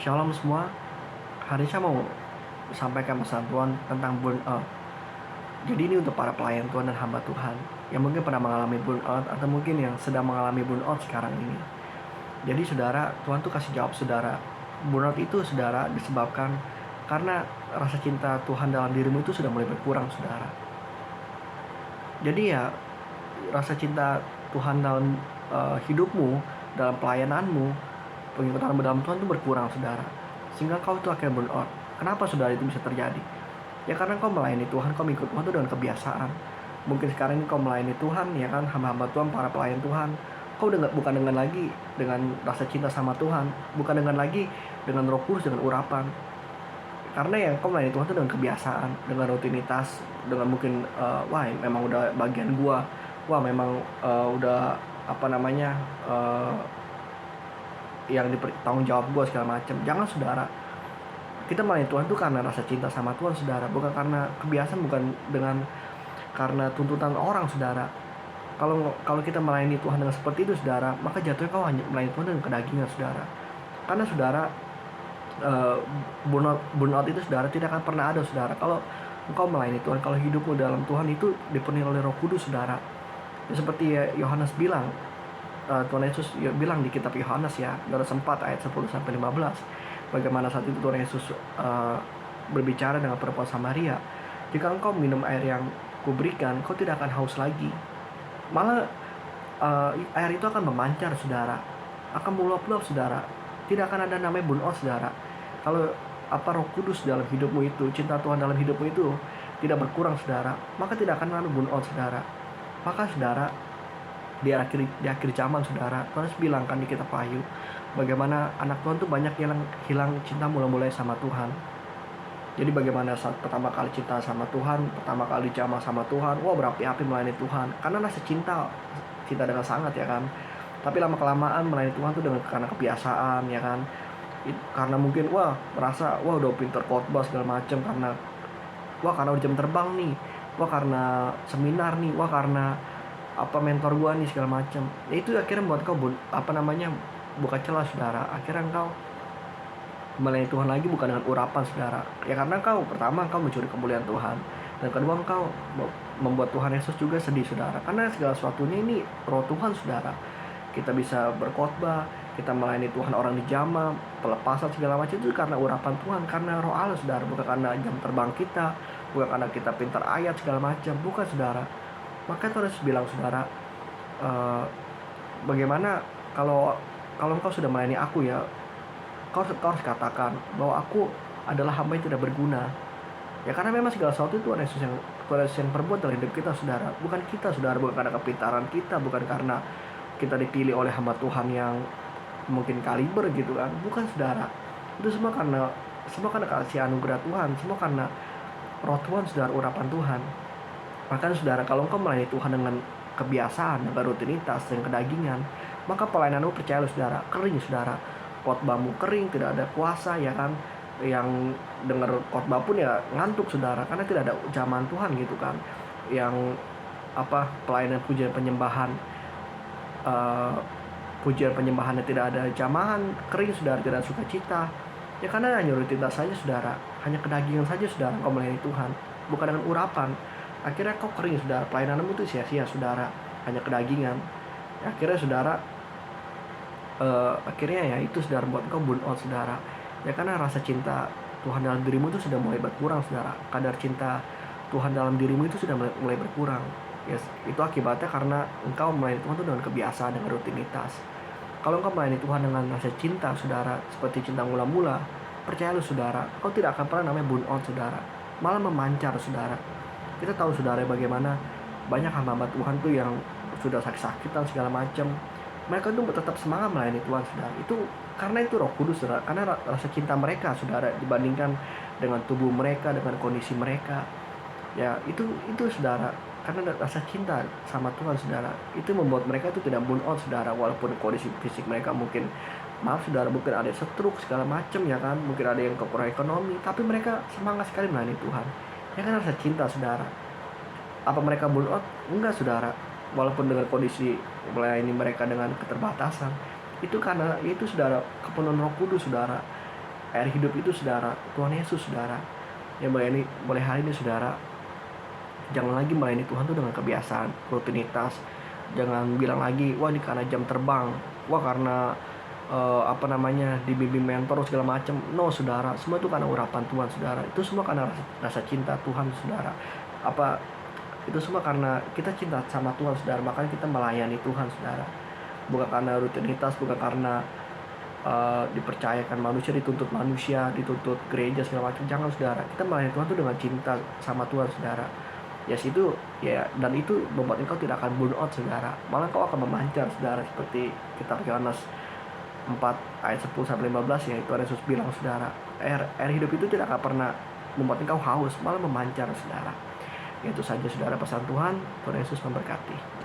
Shalom semua, hari ini saya mau sampaikan pesan Tuhan tentang burnout. Jadi ini untuk para pelayan Tuhan dan hamba Tuhan yang mungkin pernah mengalami burnout atau mungkin yang sedang mengalami burnout sekarang ini. Jadi saudara, Tuhan tuh kasih jawab saudara. Burnout itu saudara disebabkan karena rasa cinta Tuhan dalam dirimu itu sudah mulai berkurang saudara. Jadi ya rasa cinta Tuhan dalam hidupmu, dalam pelayananmu, pengikutanmu dalam Tuhan itu berkurang saudara, sehingga kau itu akhirnya burnout. Kenapa saudara itu bisa terjadi? Ya karena kau melayani Tuhan, kau mengikut Tuhan itu dengan kebiasaan. Mungkin sekarang ini kau melayani Tuhan, ya kan, hamba-hamba Tuhan, para pelayan Tuhan, kau bukan dengan lagi dengan rasa cinta sama Tuhan, bukan dengan lagi dengan Roh Kudus, dengan urapan. Karena yang kau melayani Tuhan itu dengan kebiasaan, dengan rutinitas, dengan mungkin wah memang udah bagian gua, wah memang udah apa namanya yang tanggung jawab gue segala macam. Jangan saudara, kita melayani Tuhan itu karena rasa cinta sama Tuhan saudara, bukan karena kebiasaan, bukan dengan karena tuntutan orang saudara. Kalau kita melayani Tuhan dengan seperti itu saudara, maka jatuhnya kau hanya melayani Tuhan dengan kedagingan saudara. Karena saudara, burnout itu saudara tidak akan pernah ada saudara kalau engkau melayani Tuhan, kalau hidupmu dalam Tuhan itu dipenuhi oleh Roh Kudus saudara. Ya, seperti Yohanes bilang, Tuhan Yesus bilang di kitab Yohanes ya, Yohanes 4 ayat 10-15, bagaimana saat itu Tuhan Yesus berbicara dengan perempuan Samaria, jika engkau minum air yang kuberikan, kau tidak akan haus lagi, malah air itu akan memancar saudara, akan meluap-luap saudara, tidak akan ada namanya burnout saudara. Kalau Roh Kudus dalam hidupmu itu, cinta Tuhan dalam hidupmu itu tidak berkurang saudara, maka tidak akan ada burnout saudara. Maka saudara, di akhir zaman saudara, Tuhan bilang kan di kitab Wahyu, bagaimana anak Tuhan tuh banyak yang hilang cinta mulai sama Tuhan. Jadi bagaimana saat pertama kali cinta sama Tuhan, pertama kali jamah sama Tuhan, wah berapi-api melayani Tuhan, karena rasa cinta dengan sangat ya kan. Tapi lama kelamaan melayani Tuhan tuh karena kebiasaan ya kan, karena mungkin merasa udah pinter khotbah segala macam, karena udah jam terbang nih, karena seminar nih, karena mentor gua nih segala macam. Ya itu akhirnya buat kau buka celah saudara. Akhirnya engkau melayani Tuhan lagi bukan dengan urapan saudara. Ya karena pertama engkau mencuri kemuliaan Tuhan, dan kedua engkau membuat Tuhan Yesus juga sedih saudara. Karena segala sesuatunya ini roh Tuhan saudara. Kita bisa berkhotbah, kita melayani Tuhan, orang dijamah, pelepasan segala macam itu karena urapan Tuhan, karena roh Allah saudara, bukan karena jam terbang kita, bukan karena kita pintar ayat segala macam, bukan saudara. Maka Tuhan Yesus bilang saudara, bagaimana kalau engkau sudah melayani aku ya, kau harus katakan bahwa aku adalah hamba yang tidak berguna. Ya karena memang segala sesuatu itu Tuhan Yesus yang perbuat dalam hidup kita saudara, bukan kita saudara, bukan karena kepintaran kita, bukan karena kita dipilih oleh hamba Tuhan yang mungkin kaliber gitu kan, bukan saudara. Itu semua karena kasih anugerah Tuhan, semua karena roh Tuhan saudara, urapan Tuhan. Makanya saudara, kalau engkau melayani Tuhan dengan kebiasaan, dengan rutinitas, dengan kedagingan, maka pelayananmu percayalah saudara, kering saudara. Khotbahmu kering, tidak ada kuasa ya kan. Yang dengar khotbah pun ya ngantuk saudara, karena tidak ada jamahan Tuhan gitu kan. Yang pelayanan pujian penyembahan, pujian penyembahannya tidak ada jamahan, kering saudara, tidak ada sukacita. Ya karena hanya rutinitas saja saudara, hanya kedagingan saja saudara engkau melayani Tuhan, bukan dengan urapan. Akhirnya kau kering saudara, pelayananmu itu sia-sia saudara, hanya kedagingan. Akhirnya saudara, akhirnya ya itu saudara buat kau burnout saudara. Ya karena rasa cinta Tuhan dalam dirimu itu sudah mulai berkurang saudara. Kadar cinta Tuhan dalam dirimu itu sudah mulai berkurang. Yes, itu akibatnya karena engkau melayani Tuhan itu dengan kebiasaan, dengan rutinitas. Kalau engkau melayani Tuhan dengan rasa cinta saudara, seperti cinta mula-mula, percayalah saudara, kau tidak akan pernah namanya burnout saudara, malah memancar saudara. Kita tahu saudara bagaimana banyak hamba Tuhan tuh yang sudah sakit-sakitan segala macam, mereka tuh tetap semangat melayani Tuhan saudara. Itu karena itu Roh Kudus saudara, karena rasa cinta mereka saudara dibandingkan dengan tubuh mereka, dengan kondisi mereka. Ya itu saudara, karena rasa cinta sama Tuhan saudara, itu membuat mereka itu tidak burnout saudara, walaupun kondisi fisik mereka mungkin saudara, mungkin ada stroke segala macam ya kan, mungkin ada yang kekurangan ekonomi, tapi mereka semangat sekali melayani Tuhan. Ya kan rasa cinta saudara. Apa mereka burnout? Enggak saudara, walaupun dengan kondisi melayani mereka dengan keterbatasan. Itu karena itu saudara, kepenuhan Roh Kudus saudara air hidup itu saudara, Tuhan Yesus saudara. Ya mulai hari ini saudara, jangan lagi melayani Tuhan tuh dengan kebiasaan, rutinitas. Jangan bilang lagi, wah ini karena jam terbang, wah karena dibimbing mentor segala macam. No saudara, semua itu karena urapan Tuhan saudara. Itu semua karena rasa cinta Tuhan saudara. Itu semua karena kita cinta sama Tuhan saudara, makanya kita melayani Tuhan saudara. Bukan karena rutinitas, bukan karena dipercayakan manusia, dituntut manusia, dituntut gereja segala macam. Jangan saudara, kita melayani Tuhan itu dengan cinta sama Tuhan saudara. Itu ya, dan itu membuat engkau tidak akan burn out saudara, malah engkau akan memancar saudara, seperti kitab Yohanes 4 ayat 10 sampai 15 ya, itu Yesus bilang saudara, air hidup itu tidak akan pernah membuat engkau haus, malah memancar saudara. Itu saja saudara pesan Tuhan. Tuhan Yesus memberkati.